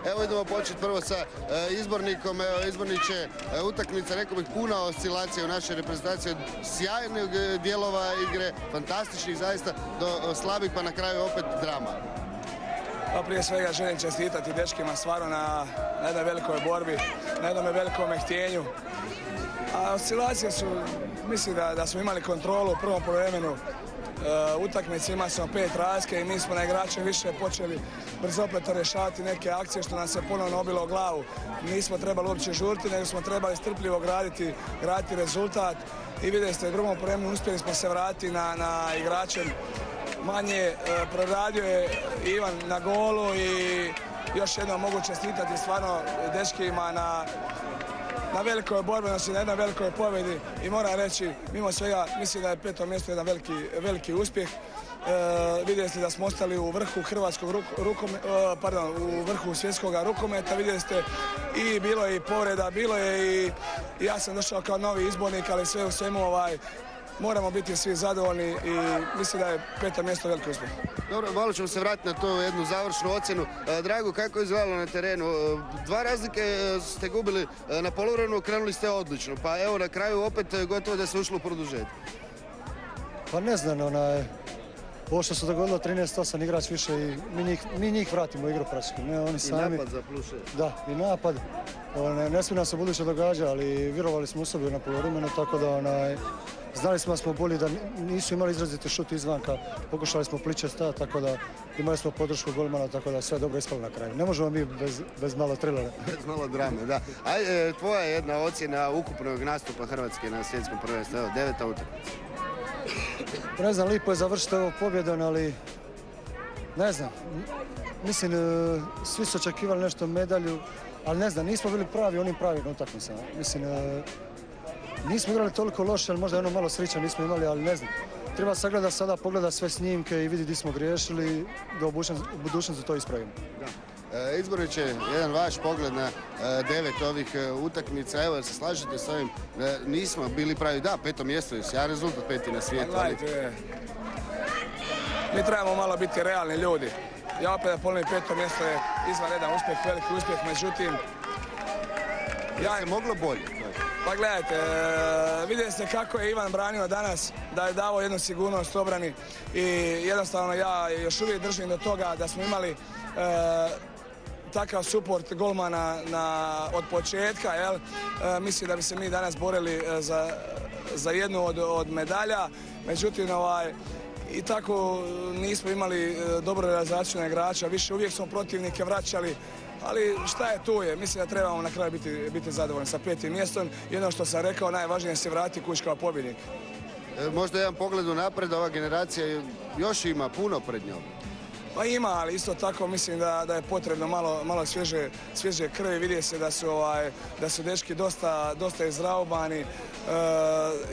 Evo idemo početi prvo sa izbornikom. Evo, izborniče, utakmica, rekao bih, puna oscilacija u našoj reprezentaciji, od sjajnih dijelova igre, fantastičnih zaista, do slabih, pa na kraju opet drama. Pa prije svega želim čestitati dečkima stvarno na jednoj velikoj borbi, na jednom velikom htjenju. A oscilacije su, mislim da smo imali kontrolu u prvom poluvremenu utakmice, imali smo 5 razlike i mi smo na igrače više počeli brzopleto rješavati neke akcije što nam se ponovno obilo o glavu. Nismo trebali uopće žuriti, nego smo trebali strpljivo graditi rezultat i vidjeli ste u drugom poluvremenu uspjeli smo se vratiti na igračem manje. Proradio je Ivan na golu i još jednom mogu čestitati stvarno dečkima na velikoj borbenosti, na jednoj velikoj pobjedi i moram reći, mimo svega, mislim da je 5. mjesto jedan veliki uspjeh. Vidjeli ste da smo ostali u vrhu u vrhu svjetskog rukometa, vidjeli ste i bilo je i povreda, bilo je i ja sam došao kao novi izbornik, ali sve u svemu moramo biti svi zadovoljni i mislim da je 5. mjesto veliki uspjeh. Dobro, malo ćemo se vratiti na tu jednu završnu ocjenu. Drago, kako je izgledalo na terenu? 2 razlike ste gubili na poluvremenu, krenuli ste odlično, pa evo na kraju opet gotovo da se ušlo u produžetku. Pa ne znam, ovo što se dogodilo 13-8 igrač više i mi njih vratimo u igru praktički. Ne, oni sami. I napad za +6. Da, i napad. Ne smije nam se buduće događa, ali vjerovali smo u sebi na poluvremenu, tako da znali smo da smo bolji, da nisu imali izraziti šut izvanka, pokušali smo pliće stati, tako da imali smo podršku golmana, tako da sve dobro ispalo na kraju. Ne možemo mi bez malo trilera. Bez malo drame, da. Ajde, tvoja jedna ocjena ukupnog nastupa Hrvatske na svjetskom prvenstvu, evo, 9. utakmica. Ne znam, lipo je završiti ovo pobjedom, ali ne znam, mislim, svi su očekivali nešto medalju, ali ne znam, nismo bili pravi onim pravim utakmicama. Mislim, nismo igrali toliko loše, ali možda jedno malo sreća nismo imali, ali ne znam. Treba sagledati sada, pogledati sve snimke i vidjeti gdje smo griješili, da u budućnosti to ispravimo. Izborniče, jedan vaš pogled na 9 ovih utakmica, evo, se slažete s ovim, nismo bili pravi, da, 5. mjesto je sjajan rezultat, 5. na svijetu. Gledajte, mi trebamo malo biti realni ljudi. Ja opet da ponovim, 5. mjesto je izvanredan uspjeh, veliki uspjeh, međutim... Se moglo bolje? Pa gledajte, vidjeli ste kako je Ivan branio danas, da je dao jednu sigurnost obrani i jednostavno ja još uvijek držim do toga da smo imali takav suport golmana od početka, jel? Mislim da bi se mi danas borili za jednu od medalja, međutim i tako nismo imali dobru realizaciju na igrača, više uvijek smo protivnike vraćali, ali šta je tu je, mislim da trebamo na kraju biti zadovoljni sa 5. mjestom. Jedno što sam rekao, najvažnije je se vratiti kući kao pobjednik. Možda jedan pogled u napred, ova generacija još ima puno pred njom. Pa ima, ali isto tako mislim da je potrebno malo svježe krvi. Vidje se da su dečki dosta izraubani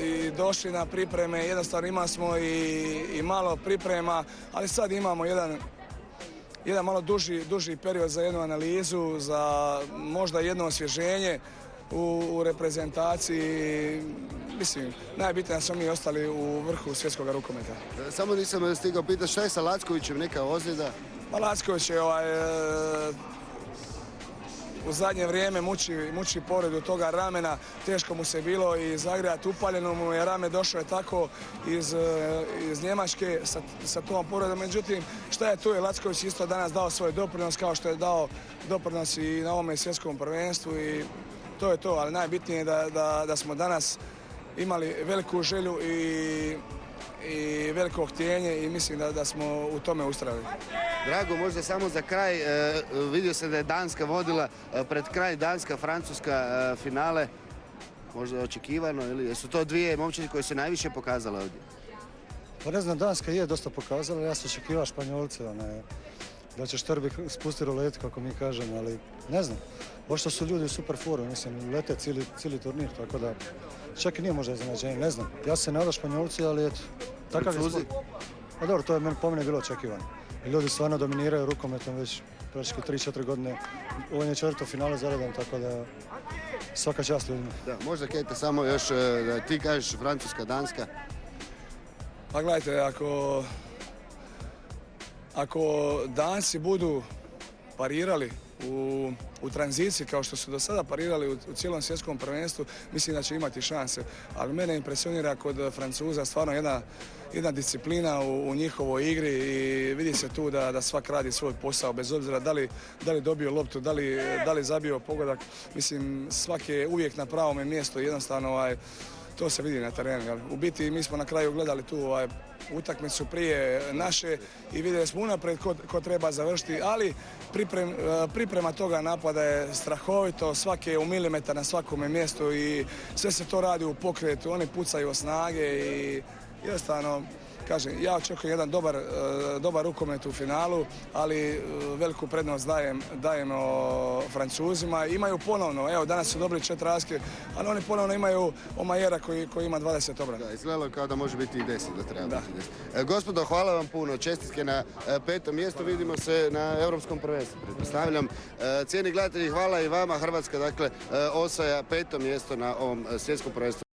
i došli na pripreme. Jednostavno imali smo i malo priprema, ali sad imamo jedan malo duži period za jednu analizu, za možda jedno osvježenje u reprezentaciji. Mislim, najbitnije da smo mi ostali u vrhu svjetskog rukometa. Samo nisam stigao pitati šta je sa Lackovićem, neka ozljeda? Pa Lacković je u zadnje vrijeme muči povredu toga ramena, teško mu se bilo i zagrijati, upaljeno mu je rame, došao je tako iz Njemačke sa tom povredom. Međutim, šta je tu je Lacković isto danas dao svoj doprinos kao što je dao doprinos i na ovome svjetskom prvenstvu i to je to, ali najbitnije je da smo danas imali veliku želju i veliko htjenje i mislim da smo u tome ustrajali. Drago, možda samo za kraj, vidio se da je Danska vodila pred kraj Danska-Francuska finale, možda očekivano, ili su to dvije momčadi koje su najviše pokazale ovdje? Pa ne znam, Danska je dosta pokazala, ja sam očekivao Španjolce, da će Štrbi spustiti roletu, kako mi kažemo, ali ne znam. Ošto su ljudi u super formu, mislim, lete cijeli turnir, tako da čak i nije možda iznenađenje, ne znam. Ja se nadao Španjolci, ali eto, takav je sport. Pa dobro, to je po mene bilo očekivano. Ljudi stvarno dominiraju rukometom već praktički 3-4 godine. Ovo je 4. finale za redom, tako da svaka čast ljudima. Da, možda Kete samo još da ti kažeš Francuska, Danska. Pa gledajte, ako Danci budu parirali u tranziciji kao što su do sada parirali u cijelom svjetskom prvenstvu, mislim da će imati šanse. Ali mene impresionira kod Francuza stvarno jedna disciplina u njihovoj igri i vidi se tu da svak radi svoj posao bez obzira da li dobio loptu, da li zabio pogodak. Mislim, svak je uvijek na pravome mjestu i jednostavno to se vidi na terenu. Jel? U biti mi smo na kraju gledali tu utakmicu prije naše i vidjeli smo unaprijed ko treba završiti, ali priprema toga napada je strahovito, svaki je u milimetar na svakome mjestu i sve se to radi u pokretu, oni pucaju od snage i jednostavno, kažem, ja očekujem jedan dobar rukomet u finalu, ali veliku prednost dajem Francuzima. Imaju ponovno, evo danas su dobili 4 razlike, ali oni ponovno imaju Omajera koji ima 20 obrana. Da, izgledalo kao da može biti i 10, da treba biti 10. Gospodo, hvala vam puno, čestitke na 5. mjestu, vidimo se na Europskom prvenstvu, pretpostavljam. Cijeni gledatelji, hvala i vama, Hrvatska, dakle, osvaja 5. mjesto na ovom svjetskom prvenstvu.